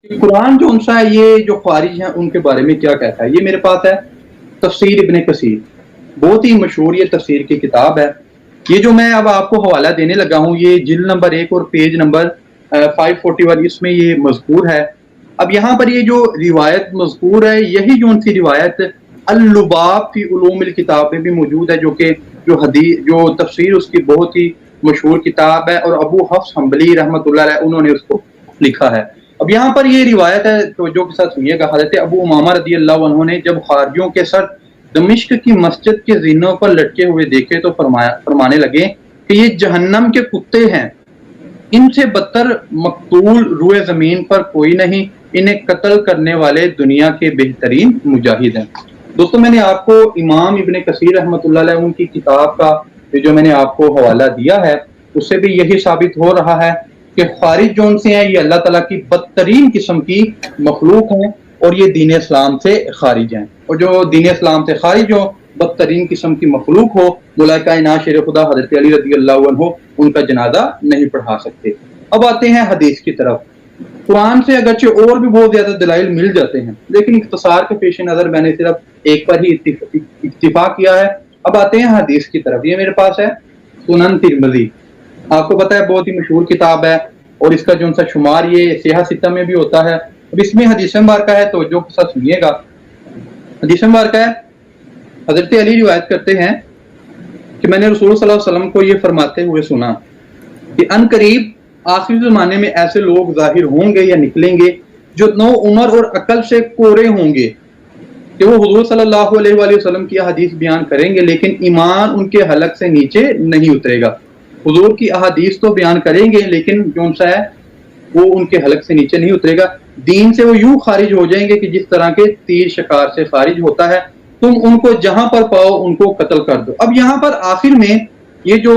कुरान जो उनसा है ये जो ख्वारिज हैं उनके बारे में क्या कहता है। ये मेरे पास है तफसीर इब्ने कसीर, बहुत ही मशहूर ये तफसीर की किताब है। ये जो मैं अब आपको हवाला देने लगा हूँ ये जिल्द नंबर 1 और पेज नंबर 541 इसमें ये मज़कूर है। अब यहाँ पर ये जो रिवायत मज़कूर है यही जो उनकी रिवायत अल-लुबाब फी उलूमिल किताब में भी मौजूद है, जो कि जो तफसीर उसकी बहुत ही मशहूर किताब है और अबू हफ्स हम्बली रहमतुल्लाह अलैह उन्होंने उसको लिखा है। अब यहाँ पर ये रिवायत है तो जो के साथ सुनिएगा। हज़रत अबू उमामा रज़ियल्लाहु अन्हु ने जब खारजियों के सर दमिश्क की मस्जिद के ज़ीनों पर लटके हुए देखे तो फरमाने लगे कि ये जहन्नम के कुत्ते हैं, इनसे बदतर मकतूल रुए ज़मीन पर कोई नहीं, इन्हें कत्ल करने वाले दुनिया के बेहतरीन मुजाहिद हैं। दोस्तों मैंने आपको इमाम इब्ने कसीर रहमतुल्लाह अलैह उनकी किताब का जो मैंने आपको हवाला दिया है उससे भी यही साबित हो रहा है कि खारिज जो उनसे हैं ये अल्लाह ताला की बदतरीन किस्म की मखलूक हैं और ये दीन इस्लाम से खारिज हैं। और जो दीन इस्लाम से खारिज हो, बदतरीन किस्म की मखलूक हो, मौला कायनात शेर खुदा हज़रत अली रज़ियल्लाहु अन्हु उनका जनाजा नहीं पढ़ा सकते। अब आते हैं हदीस की तरफ। कुरान से अगरचे और भी बहुत ज्यादा दलाइल मिल जाते हैं, लेकिन इख्तिसार के पेश नज़र मैंने सिर्फ एक पर ही इक्तिफा किया है। अब आते हैं हदीस की तरफ। ये मेरे पास है सुनन तिरमिज़ी, आपको पता है बहुत ही मशहूर किताब है और इसका जो सा शुमार ये सिहा सित्ता में भी होता है। अब इसमें हदीस मुबारका है तो जो साथ सुनिएगा। हदीस मुबारका है, हज़रत अली रिवायत करते हैं कि मैंने रसूल सल्लल्लाहु अलैहि वसल्लम को ये फरमाते हुए सुना कि अनकरीब आखिरी ज़माने में ऐसे लोग जाहिर होंगे या निकलेंगे जो नौ उम्र और अकल से कोरे होंगे कि वो हुजूर सल्लल्लाहु अलैहि वसल्लम की हदीस बयान करेंगे लेकिन ईमान उनके हलक से नीचे नहीं उतरेगा। हुजूर की अहादीस तो बयान करेंगे लेकिन जो सा है वो उनके हलक से नीचे नहीं उतरेगा। दीन से वो यूं खारिज हो जाएंगे कि जिस तरह के तीर शिकार से खारिज होता है, तुम उनको जहां पर पाओ उनको कत्ल कर दो। अब यहाँ पर आखिर में ये जो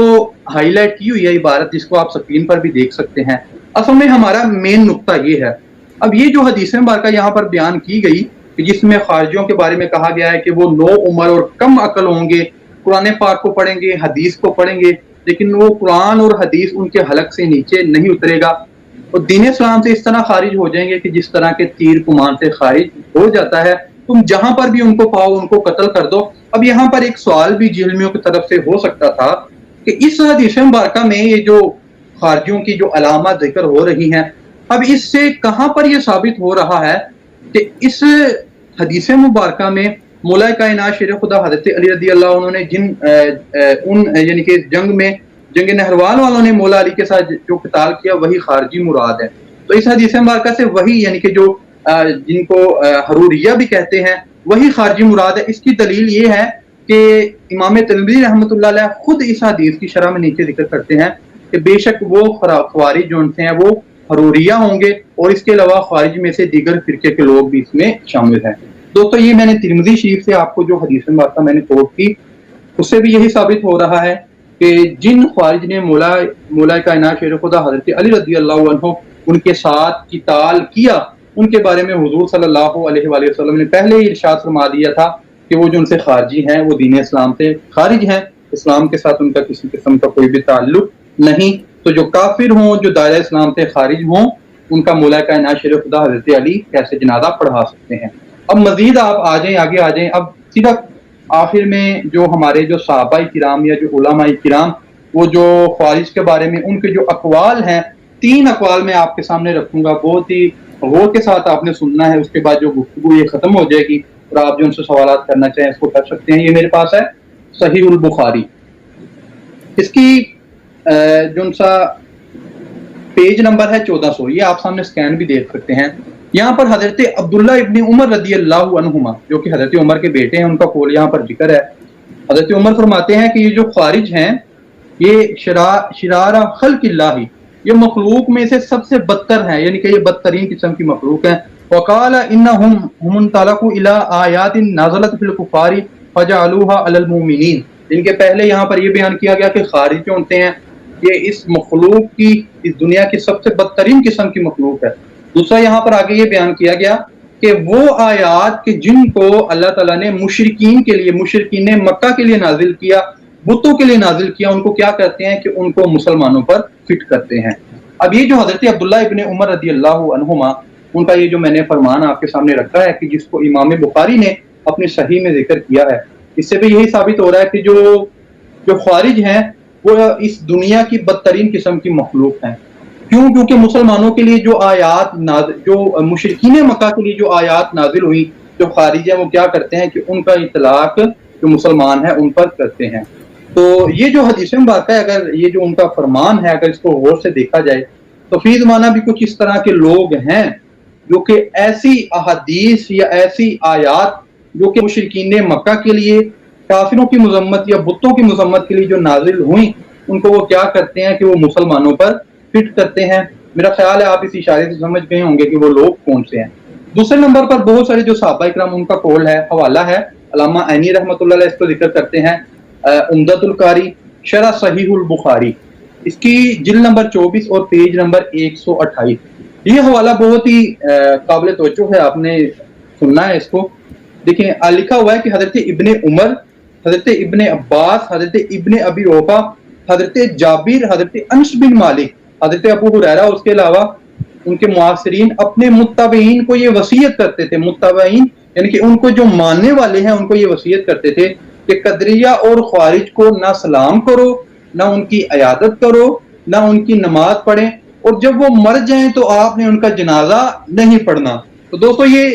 हाईलाइट की हुई है इबारत जिसको आप स्क्रीन पर भी देख सकते हैं, असल में हमारा मेन नुक्ता ये है। अब ये जो हदीस मुबारका यहाँ पर बयान की गई कि जिसमें खारजियों के बारे में कहा गया है कि वो 9 उम्र और कम अकल होंगे, कुरान पाक को पढ़ेंगे, हदीस को पढ़ेंगे, लेकिन वो कुरान और हदीस उनके हलक से नीचे नहीं उतरेगा और दीन इस्लाम से इस तरह खारिज हो जाएंगे कि जिस तरह के तीर कुमान से खारिज हो जाता है। तुम जहां पर भी उनको पाओ उनको कत्ल कर दो। अब यहाँ पर एक सवाल भी जिहलमियों की तरफ से हो सकता था कि इस हदीस मुबारका में ये जो खारजियों की जो अलामत जिक्र हो रही हैं, अब इससे कहां पर यह साबित हो रहा है कि इस हदीस मुबारका में मौला कायनात शेर खुदा हज़रत अली रज़ियल्लाहु अन्हु ने जिन उन यानी कि जंग नहरवान वालों ने मौला अली के साथ जो क़िताल किया वही खारजी मुराद है। तो इस हदीस मुबारका से वही यानी कि जो जिनको हरूरिया भी कहते हैं वही खारजी मुराद है। इसकी दलील ये है कि इमाम तिरमिज़ी रहमतुल्लाह अलैह खुद इस हदीस की शरह में नीचे जिक्र करते हैं कि बेशक वो ख्वारिज जो हैं वो हरूरिया होंगे और इसके अलावा ख्वारिज में से दीगर फिरके के लोग भी इसमें शामिल हैं। दोस्तों ये मैंने तिरमिज़ी शरीफ से आपको जो हदीस मुबारका मैंने कोट की उससे भी यही साबित हो रहा है कि जिन ख्वारिज ने मौला कायनात शेर खुदा हज़रत अली रज़ियल्लाहु अन्हु उनके साथ क़िताल किया उनके बारे में हुजूर सल्लल्लाहु अलैहि वसल्लम ने पहले ही इरशाद फरमा दिया था कि वो जो उनसे खारजी हैं वो दीन इस्लाम से खारिज हैं, इस्लाम के साथ उनका किसी किस्म का कोई भी ताल्लुक नहीं। तो जो काफिर हों, जो दायरा इस्लाम से खारिज हों, उनका मौला कायनात शेर खुदा हज़रत अली कैसे जनाजा पढ़ा सकते हैं। अब मजीद आप आ जाएं, आगे आ जाएं। अब सिर्फ आखिर में जो हमारे जो सहाबाए किराम या जो उलमाए किराम वो जो ख्वारिज के बारे में उनके जो अकवाल हैं, 3 अकवाल मैं आपके सामने रखूंगा, बहुत ही गौर के साथ आपने सुनना है। उसके बाद जो गुफ्तगू ये खत्म हो जाएगी और आप जो उनसे सवाल करना चाहें इसको कर सकते हैं। ये मेरे पास है सहीहुल बुखारी, इसकी जो सा पेज नंबर है 1400, ये आप सामने स्कैन भी देख सकते हैं। यहाँ पर हजरत अब्दुल्ला इब्न उमर रज़ियल्लाहु अन्हुमा जो कि हजरत उमर के बेटे हैं उनका कौल यहाँ पर जिक्र है। हजरत उमर फरमाते हैं कि ये जो ख्वारिज हैं ये शिरारा खल्क़िल्लाहि, ये मखलूक में से सबसे बदतर है, यानी कि ये बदतरीन किस्म की मखलूक है। वक़ाला इन्नहुम मुंतलकु इला आयातिन नाज़लत फिल कुफ़ारी फजअलूहा अलल मुमिनीन। इनके पहले यहाँ पर यह बयान किया गया कि खारिज जो होते हैं ये इस मखलूक की, इस दुनिया की सबसे बदतरीन किस्म की मखलूक है। दूसरा यहाँ पर आगे ये बयान किया गया कि वो आयात के जिनको अल्लाह ताला ने मुशरिकीन के लिए, मुशरिकीन मक्का के लिए नाजिल किया, बुतों के लिए नाजिल किया, उनको क्या करते हैं कि उनको मुसलमानों पर फिट करते हैं। अब ये जो हजरत अब्दुल्ला इब्न उमर रज़ियल्लाहु अन्हुमा उनका ये जो मैंने फरमान आपके सामने रखा है कि जिसको इमाम बुखारी ने अपने सही में जिक्र किया है, इससे भी यही साबित हो रहा है कि जो जो ख्वारिज हैं वो इस दुनिया की बदतरीन किस्म की मखलूक हैं। क्यों? क्योंकि मुसलमानों के लिए जो आयात जो मुशरिकीन मक्का के लिए जो आयात नाजिल हुई, जो खारिज है वो क्या करते हैं कि उनका इतलाक जो मुसलमान है उन पर करते हैं। तो ये जो हदीस में बात है, अगर ये जो उनका फरमान है अगर इसको गौर से देखा जाए तो फी ज़माना भी कुछ इस तरह के लोग हैं जो कि ऐसी अहादीस या ऐसी आयात जो कि मुशरिकीन मक्का के लिए, काफिरों की मजम्मत या बुतों की मजम्मत के लिए जो नाजिल हुई, उनको वो क्या करते हैं कि वो मुसलमानों पर फिट करते हैं। मेरा ख्याल है आप इस इशारे से समझ गए होंगे कि वो लोग कौन से हैं। दूसरे नंबर पर बहुत सारे जो सहाबा इकराम उनका कौल है, हवाला है, अल्लामा ऐनी रहमतुल्लाह अलैह इसको जिक्र करते हैं उम्दतुल कारी शरह सहीहुल बुखारी, इसकी जिल्द नंबर 24 और पेज नंबर 128। ये हवाला बहुत ही काबिल तवज्जो है, आपने सुनना है इसको। देखिए लिखा हुआ है कि हजरत इब्ने उमर, हजरत इब्ने अब्बास, हजरत इब्ने अबी औफा, हजरत जाबिर, हजरत अनस बिन मालिक, हजरत अबू हुरैरा, उसके अलावा उनके मुआसिरीन अपने मुत्तबईन को ये वसीयत करते थे। मुत्तबईन यानी कि उनको जो मानने वाले हैं उनको ये वसीयत करते थे कि कदरिया और ख्वारिज को ना सलाम करो, ना उनकी अयादत करो, ना उनकी नमाज पढ़ें, और जब वो मर जाएं तो आपने उनका जनाजा नहीं पढ़ना। तो दोस्तों ये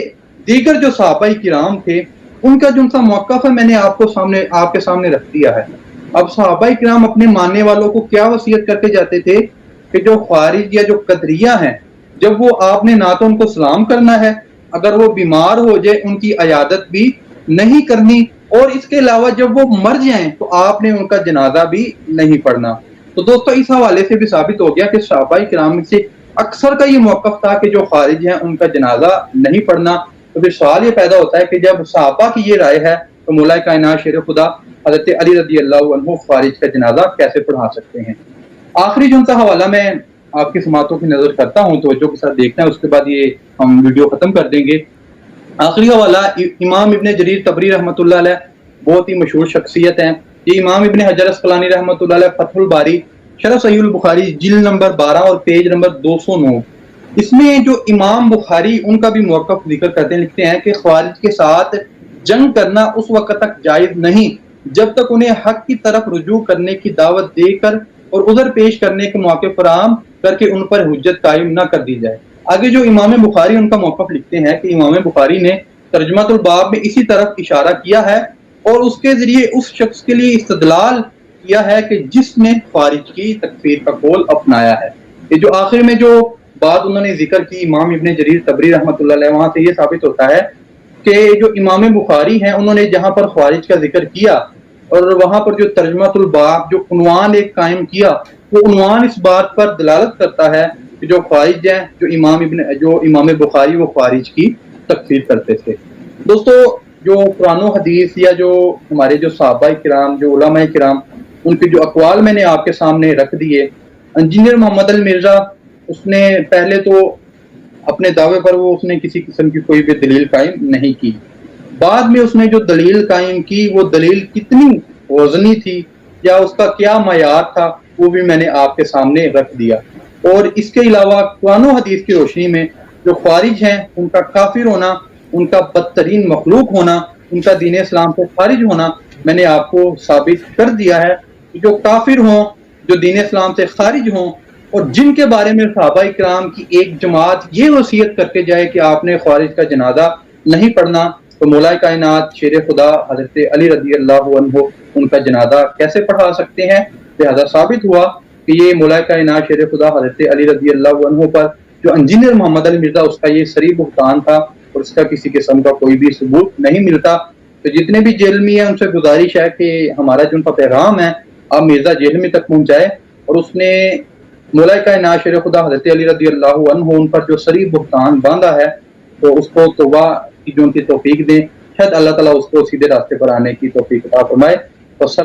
दीगर जो सहाबा किराम थे उनका जो उनका मौक़िफ़ है मैंने आपके सामने रख दिया है। अब सहाबा किराम अपने मानने वालों को क्या वसीयत करके जाते थे कि जो ख्वारिज या जो कदरिया हैं, जब वो आपने ना तो उनको सलाम करना है, अगर वो बीमार हो जाए उनकी अयादत भी नहीं करनी, और इसके अलावा जब वो मर जाएं तो आपने उनका जनाजा भी नहीं पढ़ना। तो दोस्तों इस हवाले से भी साबित हो गया कि सहाबा किराम से अक्सर का ये मौक़िफ़ था कि जो खारिज हैं उनका जनाजा नहीं पढ़ना। तो फिर सवाल ये पैदा होता है कि जब सहाबा की ये राय है तो मौला कायनात शेर खुदा हज़रत अली रज़ियल्लाहु अन्हु खारिज का जनाजा कैसे पढ़ा सकते हैं। आखिरी जो उनका हवाला मैं आपकी समातों की नजर करता हूँ, तो जो के साथ देखना है, उसके बाद ये हम वीडियो खत्म कर देंगे। आखिरी हवाला इमाम इब्ने जरीर तबरी रहमतुल्लाह अलैह, बहुत ही मशहूर शख्सियत हैं ये। इमाम इब्ने हजर अस्क़लानी रहमतुल्लाह अलैह फतहुल बारी शरह सहीहुल बुखारी जिल्द नंबर 12 और पेज नंबर 209, इसमें जो इमाम बुखारी उनका भी मौक़िफ़ जिक्र करते हैं, लिखते हैं कि ख्वारिज के साथ जंग करना उस वक्त तक जायज़ नहीं जब तक उन्हें हक की तरफ रुजू करने की दावत देकर और उधर पेश करने के मौके फराहम करके उन पर हुज्जत कायम न कर दी जाए। आगे जो इमाम बुखारी उनका मौक़िफ़ लिखते हैं कि इमाम बुखारी ने तर्जुमातुल बाब में इसी तरफ इशारा किया है और उसके जरिए उस शख्स के लिए इस्तदलाल किया है कि जिसने ख्वारिज की तकफीर का कौल अपनाया है। ये जो आखिर में जो बात उन्होंने जिक्र की इमाम इब्ने जरीर तबरी रहमतुल्लाह अलैह, वहां से ये साबित होता है कि जो इमाम बुखारी हैं उन्होंने जहां पर ख्वारिज का जिक्र किया और वहां पर जो तर्जुमातुल बाब जो उन्वान एक कायम किया, वो उन्वान इस बात पर दलालत करता है कि जो ख्वारिज हैं, जो इमाम बुखारी वो ख्वारिज की तकफीर करते थे। दोस्तों जो कुरान हदीस या जो हमारे जो सहाबा किराम, जो उलमा किराम, उनके जो अक़वाल मैंने आपके सामने रख दिए। इंजीनियर मोहम्मद अल मिर्जा, उसने पहले तो अपने दावे पर उसने किसी किस्म की कोई भी दलील कायम नहीं की। बाद में उसने जो दलील कायम की वो दलील कितनी वज़नी थी या उसका क्या मयार था, वो भी मैंने आपके सामने रख दिया। और इसके अलावा कुरान हदीस की रोशनी में जो ख्वारिज हैं उनका काफिर होना, उनका बदतरीन मखलूक होना, उनका दीन इस्लाम से खारिज होना मैंने आपको साबित कर दिया है। जो काफिर हों, जो दीन इस्लाम से खारिज हों और जिनके बारे में सहाबा इकराम की एक जमात ये वसीयत करके जाए कि आपने ख्वारिज का जनाजा नहीं पढ़ना, तो मौला कायनात शेर खुदा हज़रत अली रज़ियल्लाहु अन्हु उनका जनाजा कैसे पढ़ा सकते हैं। लिहाजा साबित हुआ कि ये मौला कायनात शेर खुदा हज़रत अली रज़ियल्लाहु अन्हु पर जो इंजीनियर मोहम्मद अल मिर्जा उसका ये सरी बुहतान था और इसका किसी किस्म का कोई भी सबूत नहीं मिलता। तो जितने भी जेल में हैं उनसे गुजारिश है कि हमारा जो उनका पैगाम है आप मिर्जा जेल में तक पहुँचाए और उसने मौला कायनात शेर खुदा हज़रत अली रज़ियल्लाहु अन्हु उन पर जो सरी बुहतान बांधा है तो उसको तौबा की जो उनकी तौफीक दें। शायद अल्लाह ताला उसको सीधे रास्ते पर आने की तौफीक अता फरमाए।